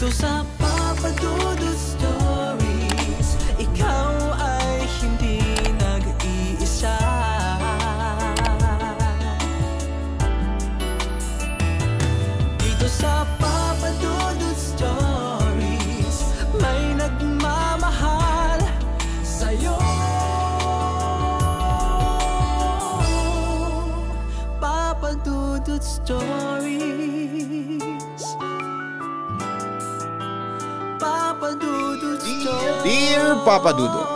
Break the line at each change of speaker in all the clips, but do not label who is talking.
Dito sa Papa Dudut Stories, ikaw ay hindi nag-iisa. Dito sa Papa Dudut Stories, may nagmamahal sa'yo. Papa Dudut Stories, Papa Dudut Stories.
Dear Papa Dudut,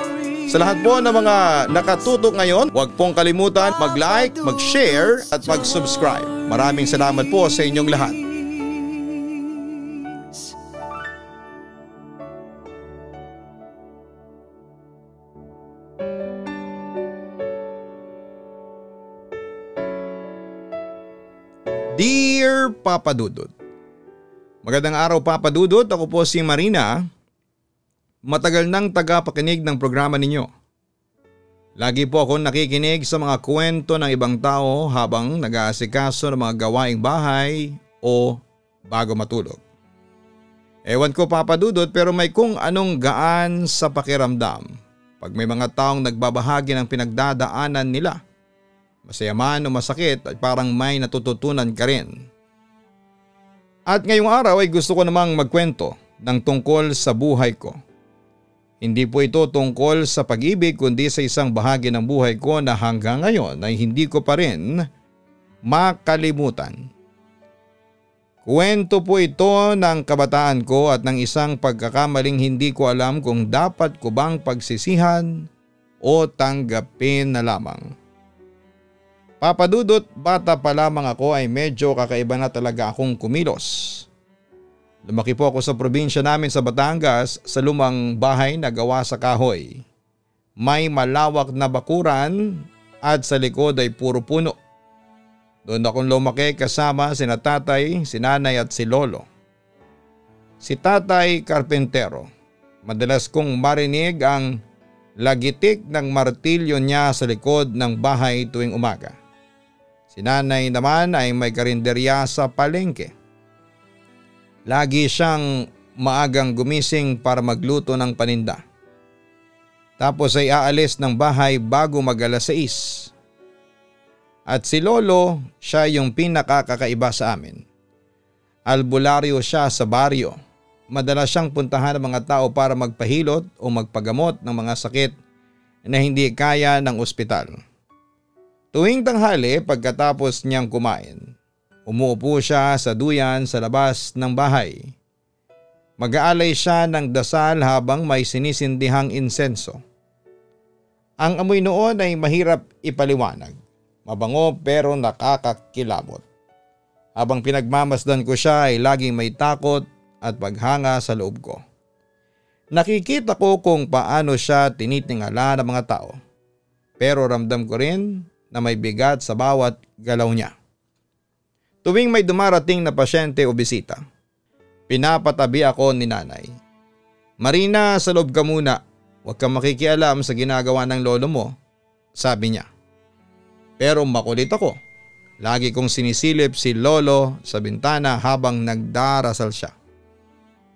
sa lahat po ng mga nakatutok ngayon, huwag pong kalimutan mag-like, mag-share at mag-subscribe. Maraming salamat po sa inyong lahat. Dear Papa Dudut, magandang araw Papa Dudut, ako po si Marina. Matagal nang tagapakinig ng programa ninyo. Lagi po akong nakikinig sa mga kwento ng ibang tao habang nag-aasikaso ng mga gawaing bahay o bago matulog. Ewan ko Papa Dudut, pero may kung anong gaan sa pakiramdam pag may mga taong nagbabahagi ng pinagdadaanan nila. Masaya man o masakit at parang may natututunan ka rin. At ngayong araw ay gusto ko namang magkwento ng tungkol sa buhay ko. Hindi po ito tungkol sa pag-ibig kundi sa isang bahagi ng buhay ko na hanggang ngayon ay hindi ko pa rin makalimutan. Kwento po ito ng kabataan ko at ng isang pagkakamaling hindi ko alam kung dapat ko bang pagsisihan o tanggapin na lamang. Papa Dudut, bata pa lamang ako ay medyo kakaiba na talaga akong kumilos. Lumaki po ako sa probinsya namin sa Batangas sa lumang bahay na gawa sa kahoy. May malawak na bakuran at sa likod ay puro puno. Doon akong lumaki kasama sina tatay, si nanay at si lolo. Si tatay karpentero. Madalas kong marinig ang lagitik ng martilyo niya sa likod ng bahay tuwing umaga. Si nanay naman ay may karinderya sa palengke. Lagi siyang maagang gumising para magluto ng paninda. Tapos ay aalis ng bahay bago mag-alas 6. At si lolo, siya yung pinakakakaiba sa amin. Albularyo siya sa baryo. Madalas siyang puntahan ng mga tao para magpahilot o magpagamot ng mga sakit na hindi kaya ng ospital. Tuwing tanghali pagkatapos niyang kumain, umuupo siya sa duyan sa labas ng bahay. Mag-aalay siya ng dasal habang may sinisindihang insenso. Ang amoy noon ay mahirap ipaliwanag. Mabango pero nakakakilabot. Habang pinagmamasdan ko siya ay laging may takot at paghanga sa loob ko. Nakikita ko kung paano siya tinitingala ng mga tao. Pero ramdam ko rin na may bigat sa bawat galaw niya. Tuwing may dumarating na pasyente o bisita, pinapatabi ako ni nanay. Marina, sa loob ka muna. Huwag kang makikialam sa ginagawa ng lolo mo, sabi niya. Pero makulit ako. Lagi kong sinisilip si lolo sa bintana habang nagdarasal siya.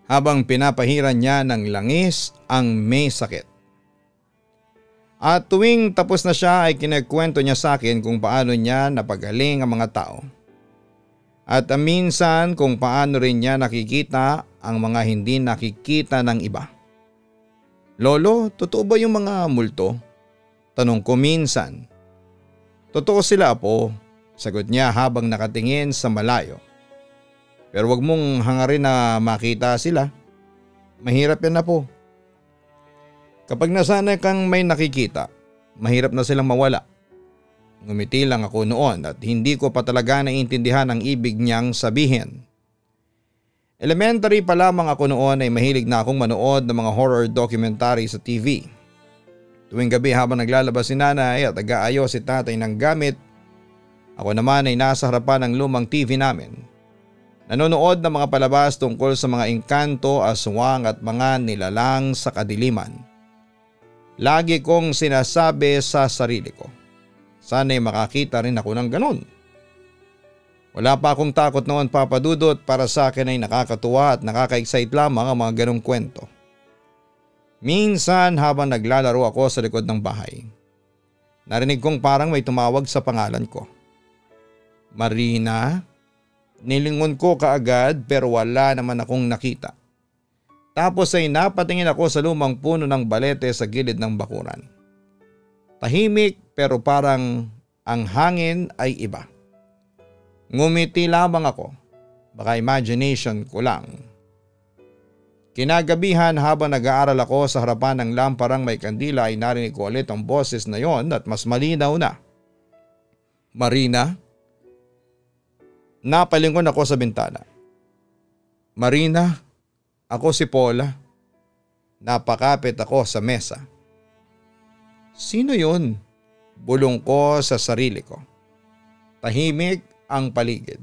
Habang pinapahiran niya ng langis ang may sakit. At tuwing tapos na siya ay kinagkwento niya sa akin kung paano niya napagaling ang mga tao. At minsan kung paano rin niya nakikita ang mga hindi nakikita ng iba. Lolo, totoo ba yung mga multo? Tanong ko minsan. Totoo sila po, sagot niya habang nakatingin sa malayo. Pero wag mong hangarin na makita sila. Mahirap yan na po. Kapag nasanay kang may nakikita, mahirap na silang mawala. Ngumiti lang ako noon at hindi ko pa talaga naiintindihan ang ibig niyang sabihin. Elementary pa lamang ako noon ay mahilig na akong manood ng mga horror documentary sa TV. Tuwing gabi habang naglalabas si nanay at nag-aayos si tatay ng gamit, ako naman ay nasa harapan ng lumang TV namin. Nanonood ng mga palabas tungkol sa mga engkanto, aswang at mga nilalang sa kadiliman. Lagi kong sinasabi sa sarili ko, sana'y makakita rin ako ng ganon. Wala pa akong takot noon, Papa Dudut. Para sa akin ay nakakatuwa at nakaka-excite lamang ang mga ganong kwento. Minsan habang naglalaro ako sa likod ng bahay, narinig kong parang may tumawag sa pangalan ko. Marina? Nilingon ko kaagad pero wala naman akong nakita. Tapos ay napatingin ako sa lumang puno ng balete sa gilid ng bakuran. Tahimik pero parang ang hangin ay iba. Ngumiti lamang ako. Baka imagination ko lang. Kinagabihan habang nag-aaral ako sa harapan ng lamparang may kandila ay narinig ko ulit ang boses na yon at mas malinaw na. Marina? Napalingon ako sa bintana. Marina, ako si Paula. Napakapit ako sa mesa. Sino yun? Bulong ko sa sarili ko. Tahimik ang paligid.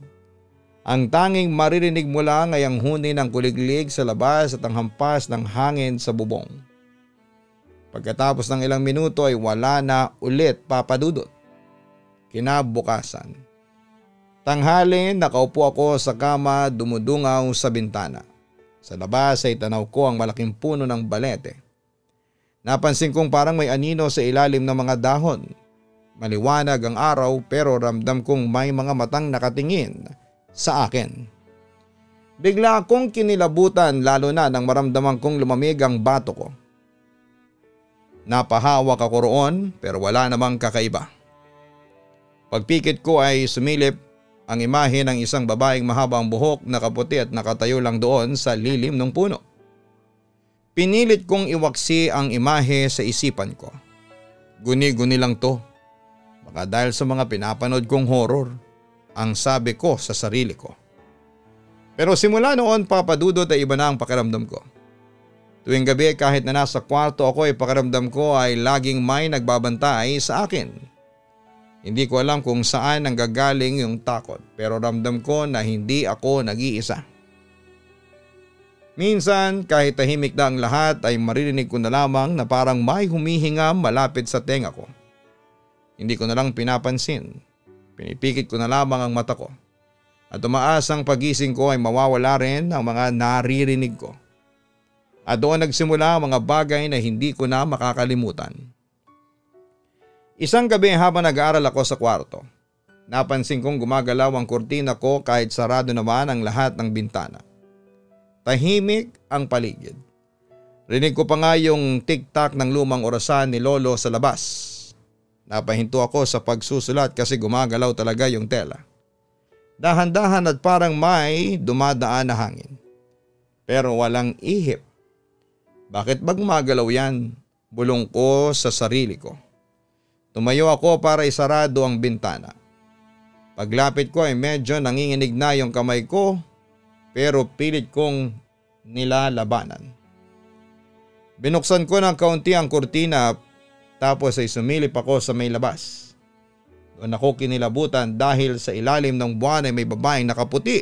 Ang tanging maririnig mo lang ay ang huni ng kuliglig sa labas at ang hampas ng hangin sa bubong. Pagkatapos ng ilang minuto ay wala na ulit, Papa Dudut. Kinabukasan. Tanghali, nakaupo ako sa kama, dumudungaw sa bintana. Sa labas ay tanaw ko ang malaking puno ng balete. Napansin kong parang may anino sa ilalim ng mga dahon. Maliwanag ang araw pero ramdam kong may mga matang nakatingin sa akin. Bigla akong kinilabutan lalo na nang maramdaman kong lumamig ang bato ko. Napahawak ako roon pero wala namang kakaiba. Pagpikit ko ay sumilip ang imahe ng isang babaeng mahabang buhok, nakaputi at nakatayo lang doon sa lilim ng puno. Pinilit kong iwaksi ang imahe sa isipan ko. Guni-guni lang to. Baka dahil sa mga pinapanood kong horror, ang sabi ko sa sarili ko. Pero simula noon, Papa Dudut, ay iba na ang pakiramdam ko. Tuwing gabi kahit na nasa kwarto ako ay pakiramdam ko ay laging may nagbabantay sa akin. Hindi ko alam kung saan nanggagaling yung takot pero ramdam ko na hindi ako nag-iisa. Minsan kahit tahimik na ang lahat ay maririnig ko na lamang na parang may humihinga malapit sa tenga ko. Hindi ko na lang pinapansin. Pinipikit ko na lamang ang mata ko. At umaasang pagising ko ay mawawala rin ang mga naririnig ko. At doon nagsimula ang mga bagay na hindi ko na makakalimutan. Isang gabi habang nag-aaral ako sa kwarto, napansin kong gumagalaw ang kurtina ko kahit sarado naman ang lahat ng bintana. Tahimik ang paligid. Rinig ko pa nga yung tik-tak ng lumang orasan ni Lolo sa labas. Napahinto ako sa pagsusulat kasi gumagalaw talaga yung tela. Dahan-dahan at parang may dumadaan na hangin. Pero walang ihip. Bakit ba gumagalaw yan? Bulong ko sa sarili ko. Tumayo ako para isarado ang bintana. Paglapit ko ay medyo nanginginig na yung kamay ko pero pilit kong nilalabanan. Binuksan ko ng kaunti ang kurtina tapos ay sumilip ako sa may labas. Doon ako kinilabutan dahil sa ilalim ng buwan ay may babaeng nakaputi.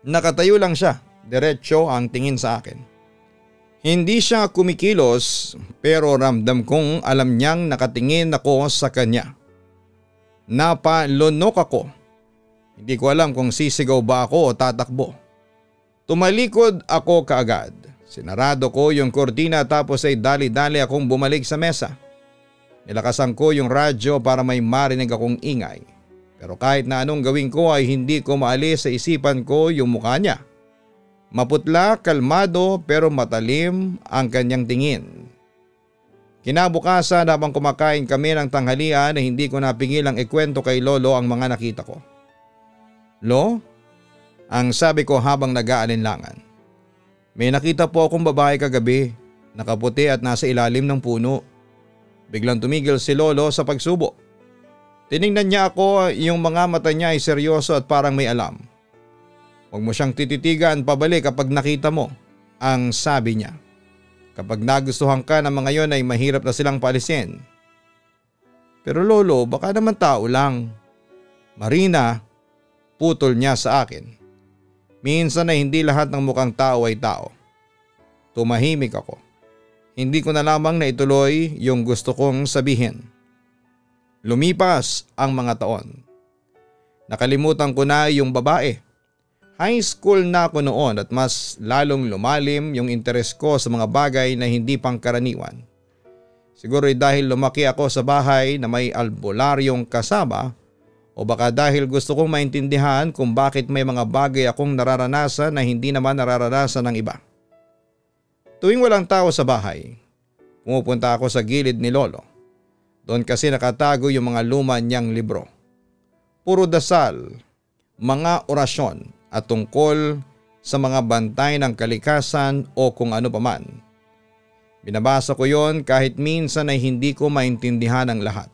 Nakatayo lang siya, diretso ang tingin sa akin. Hindi siya kumikilos pero ramdam kong alam niyang nakatingin ako sa kanya. Napalunok ako. Hindi ko alam kung sisigaw ba ako o tatakbo. Tumalikod ako kaagad. Sinarado ko yung kurtina tapos ay dali-dali akong bumalik sa mesa. Nilakasan ko yung radyo para may marinig akong ingay. Pero kahit na anong gawin ko ay hindi ko maalis sa isipan ko yung mukha niya. Maputla, kalmado pero matalim ang kanyang tingin. Kinabukasan habang kumakain kami ng tanghalian ay hindi ko napigilang ikwento kay Lolo ang mga nakita ko. Lo? Ang sabi ko habang nag-aalinlangan. May nakita po akong babae kagabi, nakaputi at nasa ilalim ng puno. Biglang tumigil si Lolo sa pagsubo. Tiningnan niya ako, yung mga mata niya ay seryoso at parang may alam. Huwag mo siyang tititigan pabalik kapag nakita mo, ang sabi niya. Kapag nagustuhan ka ng mga yon ay mahirap na silang paalisin. Pero Lolo, baka naman tao lang. Marina, putol niya sa akin. Minsan ay hindi lahat ng mukhang tao ay tao. Tumahimik ako. Hindi ko na lamang na ituloy yung gusto kong sabihin. Lumipas ang mga taon. Nakalimutan ko na yung babae. High school na ako noon at mas lalong lumalim yung interes ko sa mga bagay na hindi pangkaraniwan. Siguro dahil lumaki ako sa bahay na may albularyong kasama o baka dahil gusto kong maintindihan kung bakit may mga bagay akong nararanasan na hindi naman nararanasan ng iba. Tuwing walang tao sa bahay, pumupunta ako sa gilid ni Lolo. Doon kasi nakatago yung mga luma niyang libro. Puro dasal, mga orasyon at tungkol sa mga bantay ng kalikasan o kung ano paman. Binabasa ko yon kahit minsan ay hindi ko maintindihan ang lahat.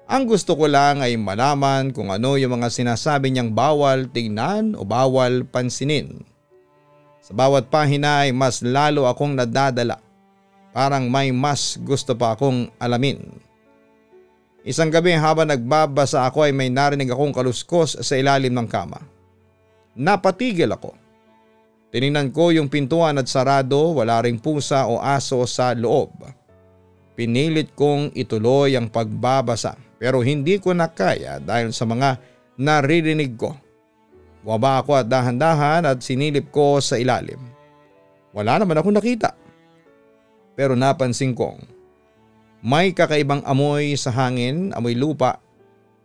Ang gusto ko lang ay malaman kung ano yung mga sinasabi niyang bawal tingnan o bawal pansinin. Sa bawat pahina ay mas lalo akong nadadala. Parang may mas gusto pa akong alamin. Isang gabi habang nagbabasa ako ay may narinig akong kaluskos sa ilalim ng kama. Napatigil ako. Tiningnan ko yung pintuan at sarado, wala ring pusa o aso sa loob. Pinilit kong ituloy ang pagbabasa pero hindi ko na kaya dahil sa mga naririnig ko. Bumaba ako at dahan-dahan at sinilip ko sa ilalim. Wala naman akong nakita. Pero napansin kong may kakaibang amoy sa hangin, amoy lupa,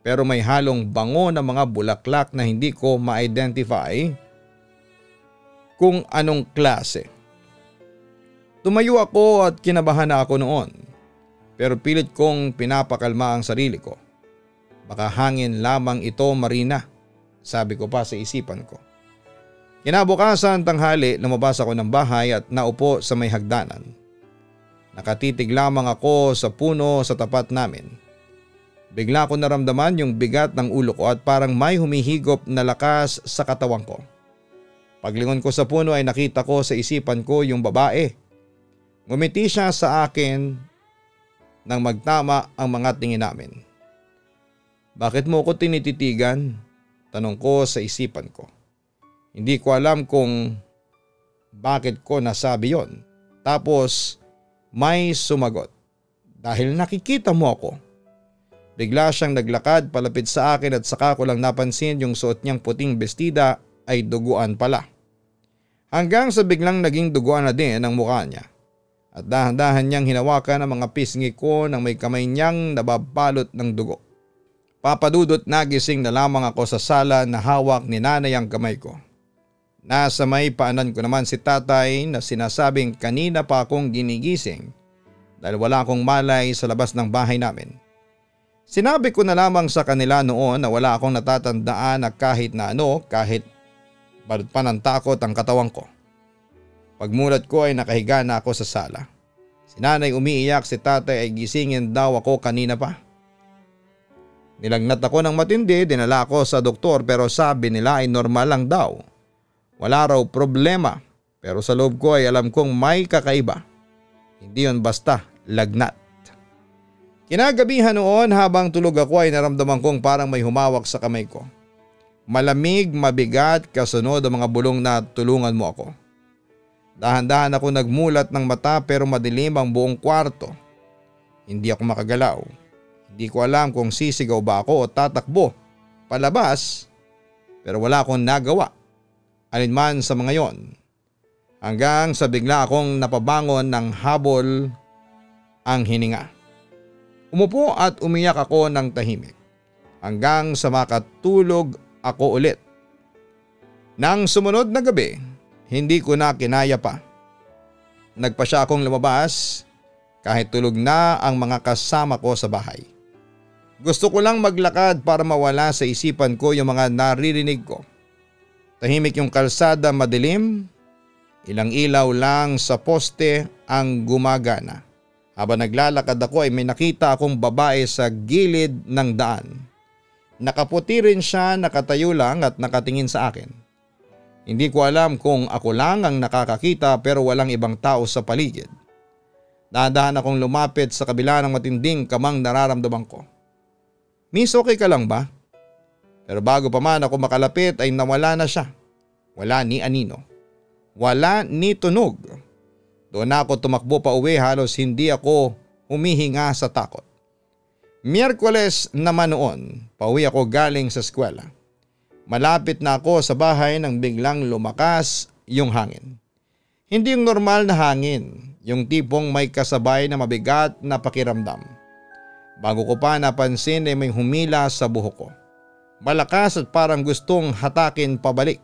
pero may halong bango ng mga bulaklak na hindi ko ma-identify kung anong klase. Tumayo ako at kinabahan na ako noon, pero pilit kong pinapakalma ang sarili ko. Baka hangin lamang ito, Marina, sabi ko pa sa isipan ko. Kinabukasan tanghali, lumabas ako ng bahay at naupo sa may hagdanan. Nakatitig lamang ako sa puno sa tapat namin. Bigla ko naramdaman yung bigat ng ulo ko at parang may humihigop na lakas sa katawan ko. Paglingon ko sa puno ay nakita ko sa isipan ko yung babae. Ngumiti siya sa akin nang magtama ang mga tingin namin. Bakit mo ko tinititigan? Tanong ko sa isipan ko. Hindi ko alam kung bakit ko nasabi yon. Tapos may sumagot. Dahil nakikita mo ako. Bigla siyang naglakad palapit sa akin at saka ko lang napansin yung suot niyang puting bestida ay duguan pala. Hanggang sa biglang naging duguan na din ang mukha niya. At dahan-dahan niyang hinawakan ang mga pisngi ko nang may kamay niyang nababalot ng dugo. Papadudot nagising na lamang ako sa sala na hawak ni nanay ang kamay ko. Nasa may paanan ko naman si tatay na sinasabing kanina pa akong ginigising dahil wala akong malay sa labas ng bahay namin. Sinabi ko na lamang sa kanila noon na wala akong natatandaan na kahit na ano, kahit balot pa ng takot ang katawan ko. Pagmulat ko ay nakahiga na ako sa sala. Si nanay umiiyak, si tatay ay gisingin daw ako kanina pa. Nilagnat ako ng matindi, dinala ako sa doktor pero sabi nila ay normal lang daw. Wala raw problema pero sa loob ko ay alam kong may kakaiba. Hindi yon basta lagnat. Kinagabihan noon habang tulog ako ay naramdaman kong parang may humawak sa kamay ko. Malamig, mabigat, kasunod ang mga bulong na tulungan mo ako. Dahan-dahan ako nagmulat ng mata pero madilim ang buong kwarto. Hindi ako makagalaw. Hindi ko alam kung sisigaw ba ako o tatakbo palabas pero wala akong nagawa. Alinman sa mga yon. Hanggang sa bigla akong napabangon ng habol ang hininga. Umupo at umiyak ako ng tahimik hanggang sa makatulog ako ulit. Nang sumunod na gabi, hindi ko na kinaya pa. Nagpa siya akong lumabas kahit tulog na ang mga kasama ko sa bahay. Gusto ko lang maglakad para mawala sa isipan ko yung mga naririnig ko. Tahimik yung kalsada, madilim, ilang ilaw lang sa poste ang gumagana. Habang naglalakad ako ay may nakita akong babae sa gilid ng daan. Nakaputi rin siya, nakatayo lang at nakatingin sa akin. Hindi ko alam kung ako lang ang nakakakita pero walang ibang tao sa paligid. Dahan-dahan akong lumapit sa kabila ng matinding kamang nararamdaman ko. Miss, okay ka lang ba? Pero bago pa man ako makalapit ay nawala na siya. Wala ni anino. Wala ni tunog. Doon ako tumakbo pa uwi, halos hindi ako humihinga sa takot. Miyerkules naman noon, pauwi ako galing sa eskwela. Malapit na ako sa bahay nang biglang lumakas yung hangin. Hindi yung normal na hangin, yung tipong may kasabay na mabigat na pakiramdam. Bago ko pa napansin ay may humila sa buhok ko. Malakas at parang gustong hatakin pabalik.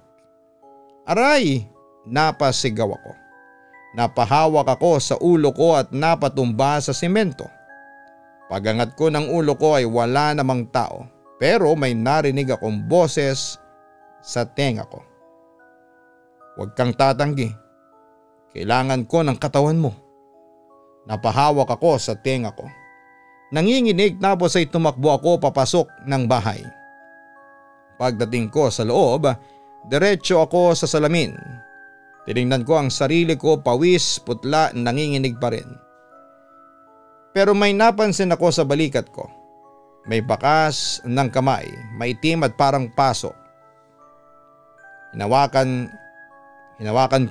Aray! Napasigaw ako. Napahawak ako sa ulo ko at napatumba sa simento. Pagangat ko ng ulo ko ay wala namang tao, pero may narinig akong boses sa tenga ko. Huwag kang tatanggi. Kailangan ko ng katawan mo. Napahawak ako sa tenga ko. Nanginginig tapos ay tumakbo ako papasok ng bahay. Pagdating ko sa loob, diretso ako sa salamin. Tinignan ko ang sarili ko, pawis, putla, nanginginig pa rin. Pero may napansin ako sa balikat ko. May bakas ng kamay, maitim at parang paso. Hinawakan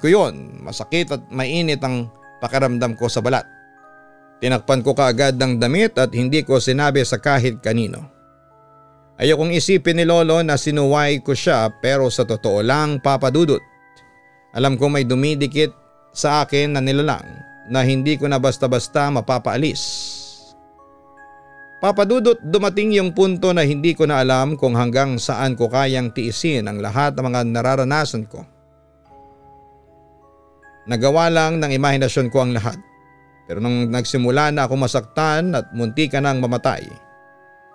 ko yon, masakit at mainit ang pakiramdam ko sa balat. Tinakpan ko kaagad ng damit at hindi ko sinabi sa kahit kanino. Ayokong isipin ni Lolo na sinuway ko siya, pero sa totoo lang, Papa Dudut, alam ko may dumidikit sa akin na nilalang na hindi ko na basta-basta mapapaalis. Papa Dudut, dumating yung punto na hindi ko na alam kung hanggang saan ko kayang tiisin ang lahat ng mga nararanasan ko. Nagawa lang ng imahinasyon ko ang lahat. Pero nung nagsimula na ako masaktan at munti ka nang mamatay,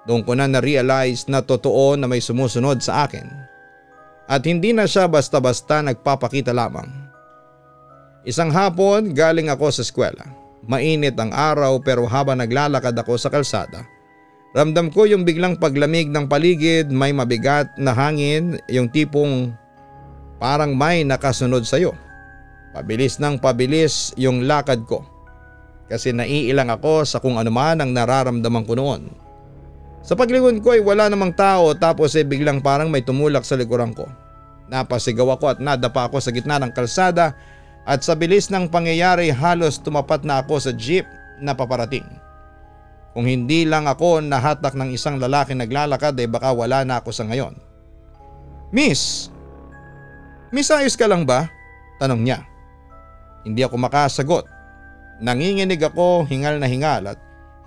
doon ko na na-realize na totoo na may sumusunod sa akin. At hindi na siya basta-basta nagpapakita lamang. Isang hapon galing ako sa eskwela. Mainit ang araw pero habang naglalakad ako sa kalsada, ramdam ko yung biglang paglamig ng paligid, may mabigat na hangin, yung tipong parang may nakasunod sa'yo. Pabilis ng pabilis yung lakad ko kasi naiilang ako sa kung ano man ang nararamdaman ko noon. Sa paglingon ko ay wala namang tao tapos ay biglang parang may tumulak sa likuran ko. Napasigaw ako at nadapa ako sa gitna ng kalsada at sa bilis ng pangyayari halos tumapat na ako sa jeep na paparating. Kung hindi lang ako nahatak ng isang lalaki naglalakad ay baka wala na ako sa ngayon. Miss ayos ka lang ba? Tanong niya. Hindi ako makasagot. Nanginginig ako, hingal na hingal at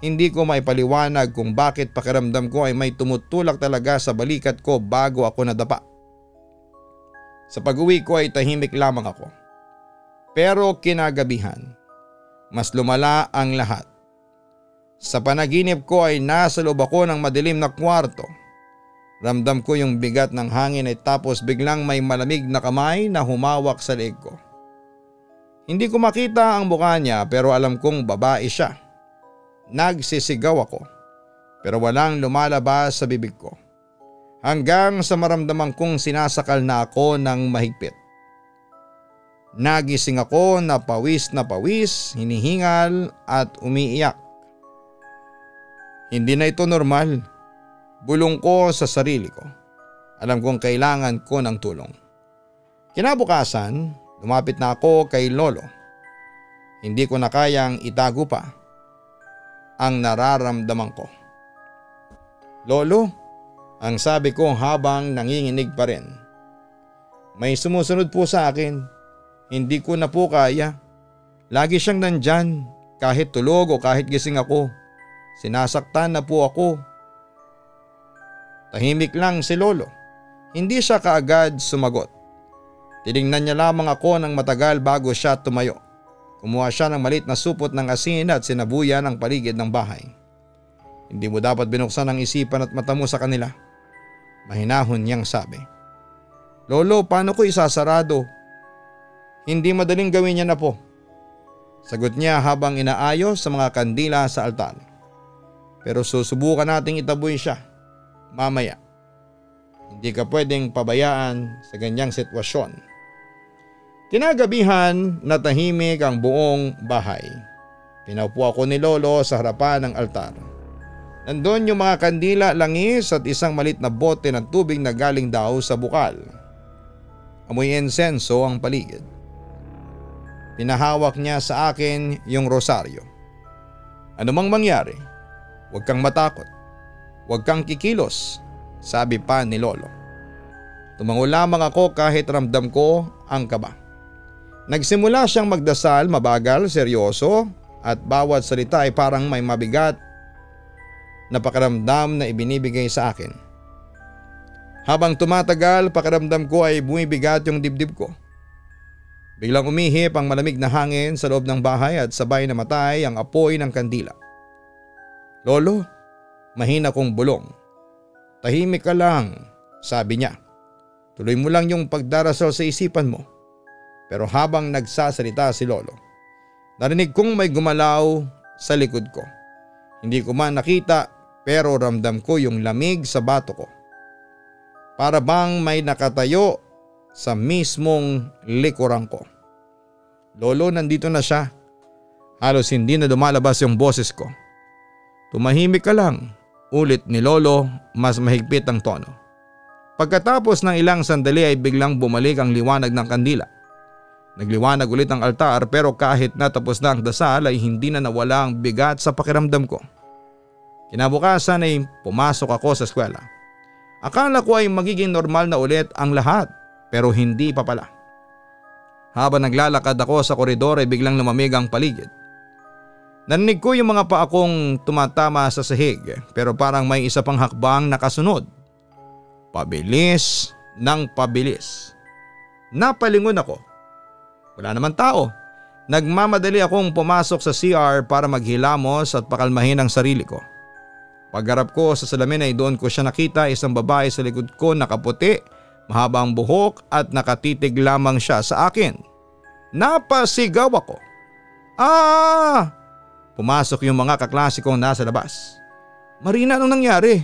hindi ko maipaliwanag kung bakit pakiramdam ko ay may tumutulak talaga sa balikat ko bago ako nadapa. Sa pag-uwi ko ay tahimik lamang ako. Pero kinagabihan, mas lumala ang lahat. Sa panaginip ko ay nasa loob ako ng madilim na kwarto. Ramdam ko yung bigat ng hangin ay tapos biglang may malamig na kamay na humawak sa leeg ko. Hindi ko makita ang mukha niya pero alam kong babae siya. Nagsisigaw ako pero walang lumalabas sa bibig ko. Hanggang sa maramdaman kong sinasakal na ako ng mahigpit. Nagising ako na pawis, hinihingal at umiiyak. Hindi na ito normal. Bulong ko sa sarili ko. Alam kong kailangan ko ng tulong. Kinabukasan, lumapit na ako kay Lolo. Hindi ko na kayang itago pa ang nararamdaman ko. Lolo, ang sabi ko habang nanginginig pa rin. May sumusunod po sa akin. Hindi ko na po kaya. Lagi siyang nandyan kahit tulog o kahit gising ako. Sinasaktan na po ako. Tahimik lang si Lolo. Hindi siya kaagad sumagot. Tinignan niya lamang ako ng matagal bago siya tumayo. Kumuha siya ng maliit na supot ng asin at sinabuyan ang paligid ng bahay. Hindi mo dapat binuksan ang isipan at mata mo sa kanila. Mahinahon niyang sabi. Lolo, paano ko isasarado? Hindi madaling gawin niya na po. Sagot niya habang inaayos sa mga kandila sa altar. Pero susubukan nating itaboy siya. Mamaya. Hindi ka pwedeng pabayaan sa ganyang sitwasyon. Kinagabihan natahimik ang buong bahay. Pinaupo ako ni Lolo sa harapan ng altar. Nandun yung mga kandila, langis at isang malit na bote ng tubig na galing daw sa bukal. Amoy insenso ang paligid. Pinahawak niya sa akin yung rosaryo. Ano mang mangyari, huwag kang matakot. Huwag kang kikilos, sabi pa ni Lolo. Tumango lamang ako kahit ramdam ko ang kaba. Nagsimula siyang magdasal, mabagal, seryoso at bawat salita ay parang may mabigat na pakiramdam na ibinibigay sa akin. Habang tumatagal, pakiramdam ko ay bumibigat yung dibdib ko. Biglang umihip ang malamig na hangin sa loob ng bahay at sabay namatay ang apoy ng kandila. Lolo, mahina kong bulong. Tahimik ka lang, sabi niya. Tuloy mo lang yung pagdarasal sa isipan mo. Pero habang nagsasalita si Lolo, narinig kong may gumalaw sa likod ko. Hindi ko man nakita pero ramdam ko yung lamig sa bato ko. Para bang may nakatayo sa mismong likuran ko. Lolo, nandito na siya. Halos hindi na lumalabas yung boses ko. Tumahimik ka lang, ulit ni Lolo, mas mahigpit ang tono. Pagkatapos ng ilang sandali ay biglang bumalik ang liwanag ng kandila. Nagliwanag ulit ang altar pero kahit natapos na ang dasal ay hindi na nawala ang bigat sa pakiramdam ko. Kinabukasan ay pumasok ako sa eskwela. Akala ko ay magiging normal na ulit ang lahat pero hindi pa pala. Habang naglalakad ako sa koridor ay biglang lumamig ang paligid. Narinig ko yung mga paa kong tumatama sa sahig pero parang may isa pang hakbang nakasunod. Pabilis ng pabilis. Napalingon ako. Wala naman tao. Nagmamadali akong pumasok sa CR para maghilamos at pakalmahin ang sarili ko. Pagharap ko sa salamin ay doon ko siya nakita, isang babae sa likod ko, nakaputi, mahabang buhok at nakatitig lamang siya sa akin. Napasigaw ako. Ah! Pumasok yung mga kaklase kong nasa labas. Marina, anong nangyari?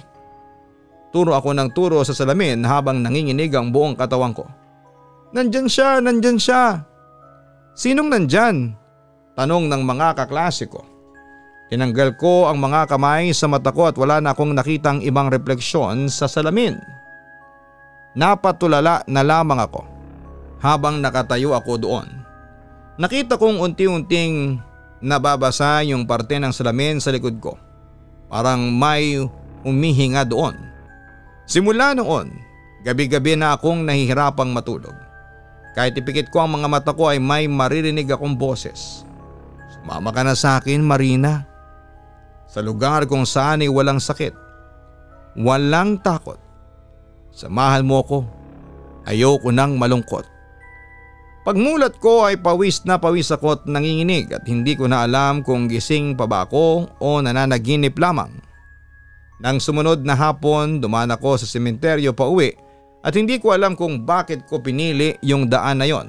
Turo ako ng turo sa salamin habang nanginginig ang buong katawan ko. Nandyan siya, nandyan siya. Sinong nandyan? Tanong ng mga kaklase ko. Tinanggal ko ang mga kamay sa mata ko at wala na akong nakitang ibang refleksyon sa salamin. Napatulala na lamang ako habang nakatayo ako doon. Nakita kong unti-unting nababasa yung parte ng salamin sa likod ko. Parang may humihinga doon. Simula noon, gabi-gabi na akong nahihirapang matulog. Kahit ipikit ko ang mga mata ko ay may maririnig akong boses. Sumama ka na sa akin, Marina. Sa lugar kung saan ay walang sakit, walang takot. Samahan mo ko. Ayoko nang malungkot. Pagmulat ko ay pawis na pawis ako at nanginginig at hindi ko na alam kung gising pa ba ako o nananaginip lamang. Nang sumunod na hapon, dumaan ako sa sementeryo pa uwi at hindi ko alam kung bakit ko pinili yung daan na yon.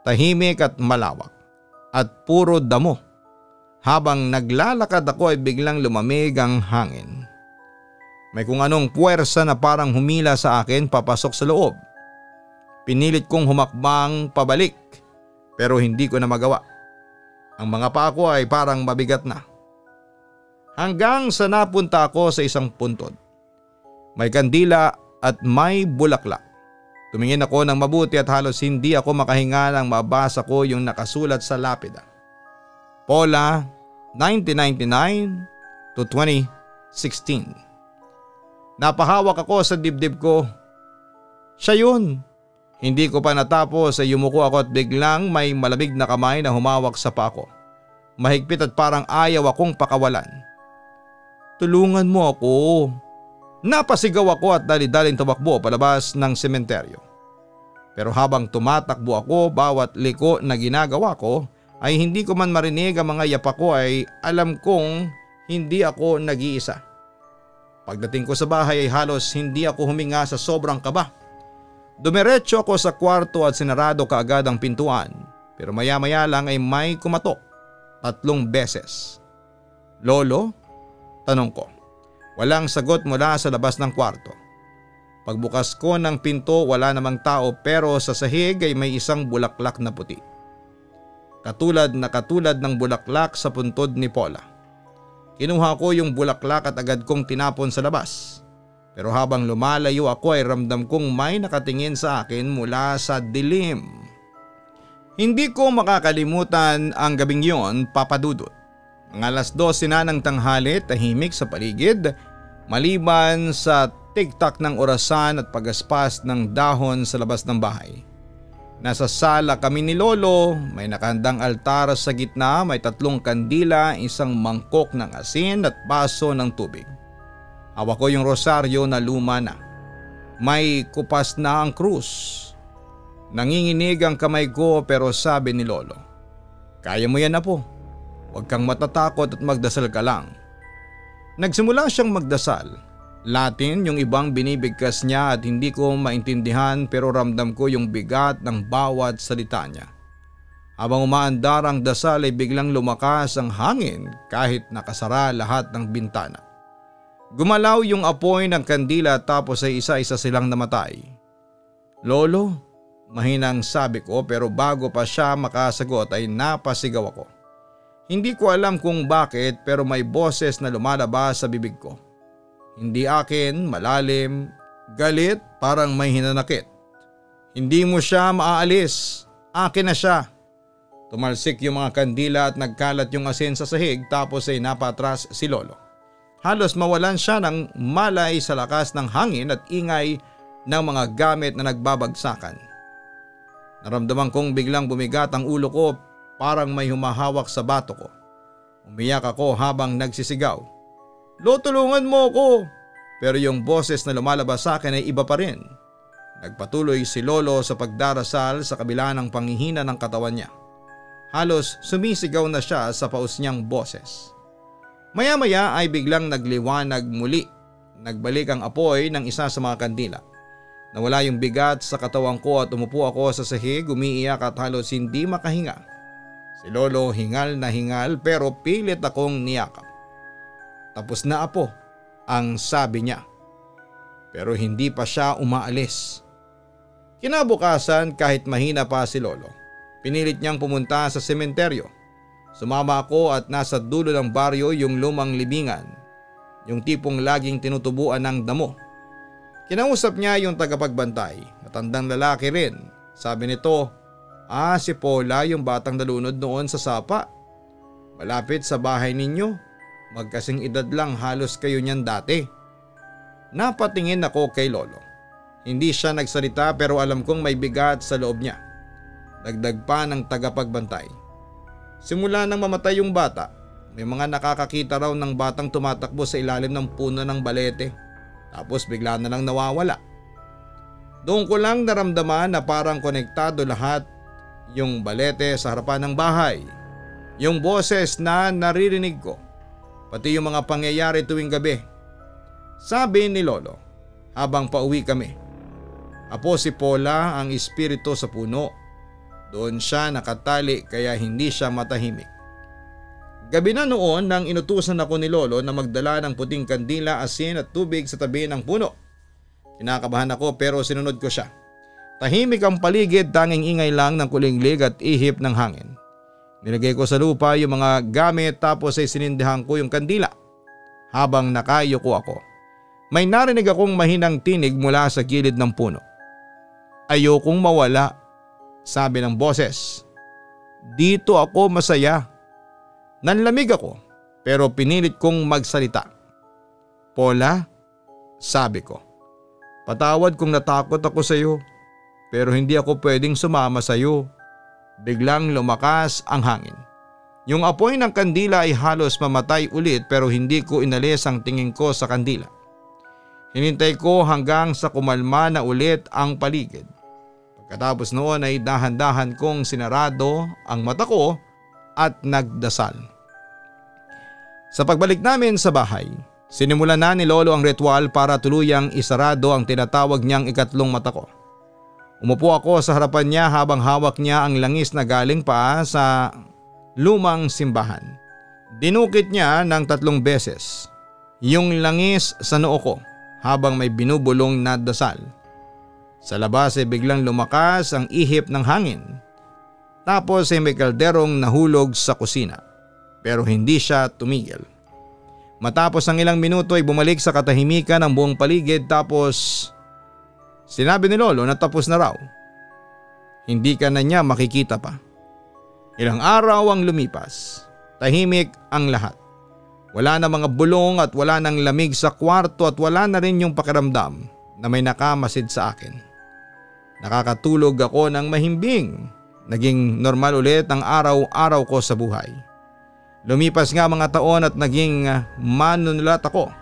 Tahimik at malawak at puro damo. Habang naglalakad ako ay biglang lumamig ang hangin. May kung anong puwersa na parang humila sa akin papasok sa loob. Pinilit kong humakbang pabalik pero hindi ko na magawa. Ang mga paa ko ay parang mabigat na. Hanggang sa napunta ako sa isang puntod. May kandila at may bulaklak. Tumingin ako ng mabuti at halos hindi ako makahinga nang mabasa ko yung nakasulat sa lapida. Paula, 1999 to 2016. Napahawak ako sa dibdib ko. Siya yun. Hindi ko pa natapos ay yumuko ako at biglang may malamig na kamay na humawak sa paa ko. Mahigpit at parang ayaw akong pakawalan. Tulungan mo ako. Napasigaw ako at dali-daling tumakbo palabas ng sementeryo. Pero habang tumatakbo ako, bawat liko na ginagawa ko ay hindi ko man marinig ang mga yapak ko ay alam kong hindi ako nag-iisa. Pagdating ko sa bahay ay halos hindi ako huminga sa sobrang kaba. Dumiretso ako sa kwarto at sinarado kaagad ang pintuan pero maya-maya lang ay may kumatok 3 beses. Lolo? Tanong ko. Walang sagot mula sa labas ng kwarto. Pagbukas ko ng pinto wala namang tao pero sa sahig ay may isang bulaklak na puti. Katulad ng bulaklak sa puntod ni Paula. Kinuha ko yung bulaklak at agad kong tinapon sa labas. Pero habang lumalayo ako ay ramdam kong may nakatingin sa akin mula sa dilim. Hindi ko makakalimutan ang gabing yon, Papa Dudut. Mga 12:00 na ng tanghali, tahimik sa paligid. Maliban sa tiktak ng orasan at pagaspas ng dahon sa labas ng bahay. Nasa sala kami ni Lolo, may nakahandang altar sa gitna, may 3 kandila, isang mangkok ng asin at baso ng tubig. Hawak ko yung rosaryo na luma na. May kupas na ang krus. Nanginginig ang kamay ko pero sabi ni Lolo, "Kaya mo yan, apo. Huwag kang matatakot at magdasal ka lang." Nagsimula siyang magdasal. Latin yung ibang binibigkas niya at hindi ko maintindihan pero ramdam ko yung bigat ng bawat salita niya. Habang umaandar ang dasal ay biglang lumakas ang hangin kahit nakasara lahat ng bintana. Gumalaw yung apoy ng kandila tapos ay isa-isa silang namatay. "Lolo," mahinang sabi ko pero bago pa siya makasagot ay napasigaw ako. Hindi ko alam kung bakit pero may boses na lumalabas sa bibig ko. Hindi akin, malalim, galit, parang may hinanakit. "Hindi mo siya maaalis, akin na siya." Tumalsik yung mga kandila at nagkalat yung asin sa sahig tapos ay napatras si Lolo. Halos mawalan siya ng malay sa lakas ng hangin at ingay ng mga gamit na nagbabagsakan. Naramdaman kong biglang bumigat ang ulo ko. Parang may humahawak sa bato ko. Umiyak ako habang nagsisigaw, "Lo, tulungan mo ako!" Pero yung boses na lumalabas sa akin ay iba pa rin. Nagpatuloy si Lolo sa pagdarasal sa kabila ng panghihina ng katawan niya. Halos sumisigaw na siya sa paus niyang boses. Maya-maya ay biglang nagliwanag muli. Nagbalik ang apoy ng isa sa mga kandila. Nawala yung bigat sa katawan ko at umupo ako sa sahig, umiiyak at halos hindi makahinga. Si Lolo hingal na hingal pero pilit akong niyakap. "Tapos na, apo," ang sabi niya. Pero hindi pa siya umaalis. Kinabukasan kahit mahina pa si Lolo, pinilit niyang pumunta sa sementeryo. Sumama ako at nasa dulo ng baryo yung lumang libingan, yung tipong laging tinutubuan ng damo. Kinausap niya yung tagapagbantay, matandang lalaki rin. Sabi nito, si Paula yung batang nalunod noon sa sapa. Malapit sa bahay ninyo. Magkasing edad lang halos kayo niyan dati." Napatingin ako kay Lolo. Hindi siya nagsalita pero alam kong may bigat sa loob niya. Dagdag pa ng tagapagbantay, "Simula nang mamatay yung bata, may mga nakakakita raw ng batang tumatakbo sa ilalim ng puno ng balete. Tapos bigla na lang nawawala. Doon ko lang naramdaman na parang konektado lahat. Yung balete sa harapan ng bahay, yung boses na naririnig ko, pati yung mga pangyayari tuwing gabi." Sabi ni Lolo habang pauwi kami, "Apo, si Paula ang espiritu sa puno. Doon siya nakatali kaya hindi siya matahimik." Gabi na noon nang inutusan ako ni Lolo na magdala ng puting kandila, asin at tubig sa tabi ng puno. Kinakabahan ako pero sinunod ko siya. Tahimik ang paligid, tanging ingay lang ng kulinglig at ihip ng hangin. Nilagay ko sa lupa yung mga gamit tapos ay sinindihan ko yung kandila. Habang nakayuko ako, may narinig akong mahinang tinig mula sa gilid ng puno. "Ayokong mawala," sabi ng boses. "Dito ako masaya." Nanlamig ako pero pinilit kong magsalita. "Paula," sabi ko, "patawad kung natakot ako sa iyo. Pero hindi ako pwedeng sumama sa iyo." Biglang lumakas ang hangin. Yung apoy ng kandila ay halos mamatay ulit pero hindi ko inalis ang tingin ko sa kandila. Hinintay ko hanggang sa kumalma na ulit ang paligid. Pagkatapos noon ay dahan-dahan kong sinarado ang mata ko at nagdasal. Sa pagbalik namin sa bahay, sinimulan na ni Lolo ang ritual para tuluyang isarado ang tinatawag niyang ikatlong mata ko. Umupo ako sa harapan niya habang hawak niya ang langis na galing pa sa lumang simbahan. Dinukit niya ng 3 beses yung langis sa noo ko habang may binubulong na dasal. Sa labas ay biglang lumakas ang ihip ng hangin. Tapos ay may kalderong nahulog sa kusina pero hindi siya tumigil. Matapos ang ilang minuto ay bumalik sa katahimikan ang buong paligid tapos sinabi ni Lolo na tapos na raw. Hindi ka na niya makikita pa. Ilang araw ang lumipas. Tahimik ang lahat. Wala na mga bulong at wala nang lamig sa kwarto at wala na rin yung pakiramdam na may nakamasid sa akin. Nakakatulog ako ng mahimbing. Naging normal ulit ang araw-araw ko sa buhay. Lumipas nga mga taon at naging manunulat ako.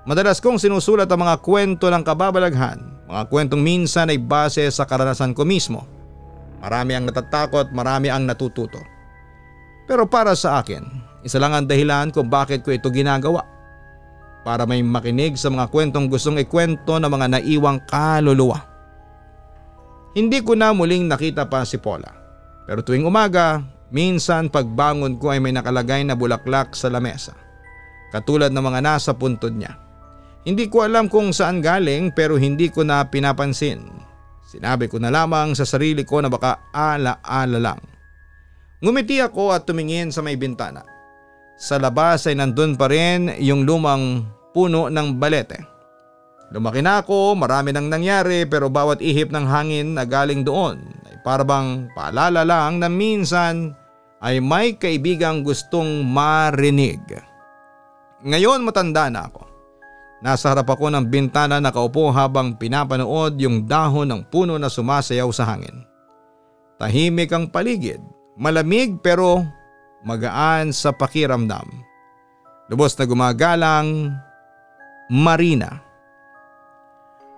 Madalas kong sinusulat ang mga kwento ng kababalaghan, mga kwentong minsan ay base sa karanasan ko mismo. Marami ang natatakot, marami ang natututo. Pero para sa akin, isa lang ang dahilan kung bakit ko ito ginagawa. Para may makinig sa mga kwentong gustong ikwento ng mga naiwang kaluluwa. Hindi ko na muling nakita pa si Paula. Pero tuwing umaga, minsan pagbangon ko ay may nakalagay na bulaklak sa lamesa. Katulad ng mga nasa puntod niya. Hindi ko alam kung saan galing pero hindi ko na pinapansin. Sinabi ko na lamang sa sarili ko na baka ala-ala lang. Ngumiti ako at tumingin sa may bintana. Sa labas ay nandun pa rin yung lumang puno ng balete. Lumaki na ako, marami nang nangyari pero bawat ihip ng hangin na galing doon ay parabang paalala lang na minsan ay may kaibigang gustong marinig. Ngayon matanda na ako. Nasa harap ako ng bintana nakaupo habang pinapanood yung dahon ng puno na sumasayaw sa hangin. Tahimik ang paligid, malamig pero magaan sa pakiramdam. Lubos na gumagalang Marina.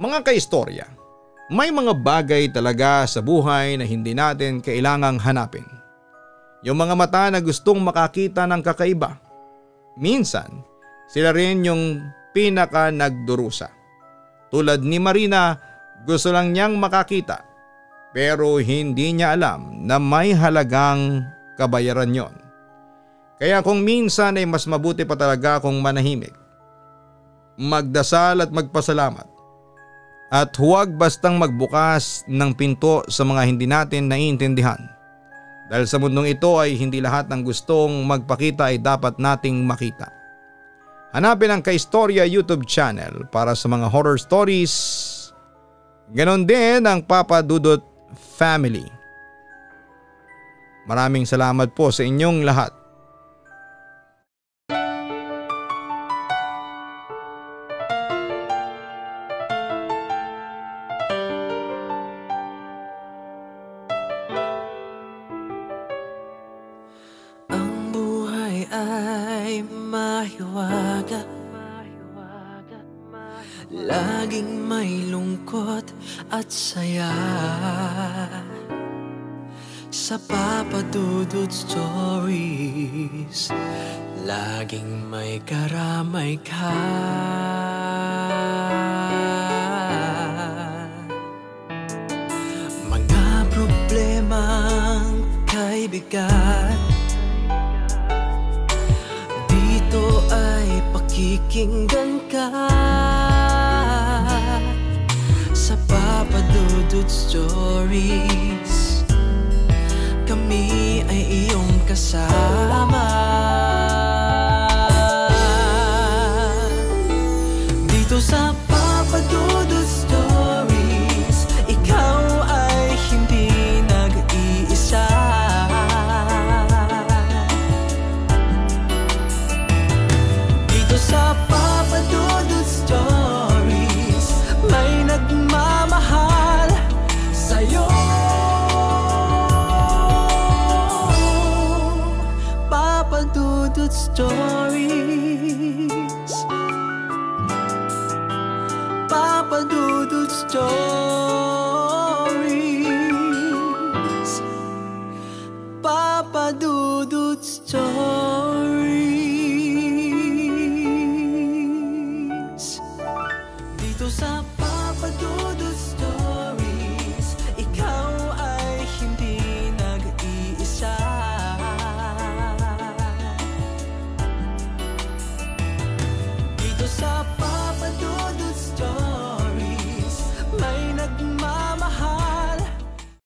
Mga kaistorya, may mga bagay talaga sa buhay na hindi natin kailangang hanapin. Yung mga mata na gustong makakita ng kakaiba. Minsan, sila rin yung pinaka nagdurusa. Tulad ni Marina, gusto lang niyang makakita pero hindi niya alam na may halagang kabayaran yon. Kaya kung minsan ay mas mabuti pa talaga kung manahimik, magdasal at magpasalamat at huwag bastang magbukas ng pinto sa mga hindi natin naiintindihan. Dahil sa mundong ito ay hindi lahat ng gustong magpakita ay dapat nating makita. Hanapin ang Kaistorya YouTube channel para sa mga horror stories. Ganon din ang Papa Dudut Family. Maraming salamat po sa inyong lahat.
Ang buhay ay mahiwaga, laging may lungkot at saya. Sa Papa Dudut Stories, laging may karamay ka. Mga problemang kaibigan, dito ay pakikinggan ka. Sa Papa Dudut Stories, kami ay iyong kasama. Dito sa Papa Dudut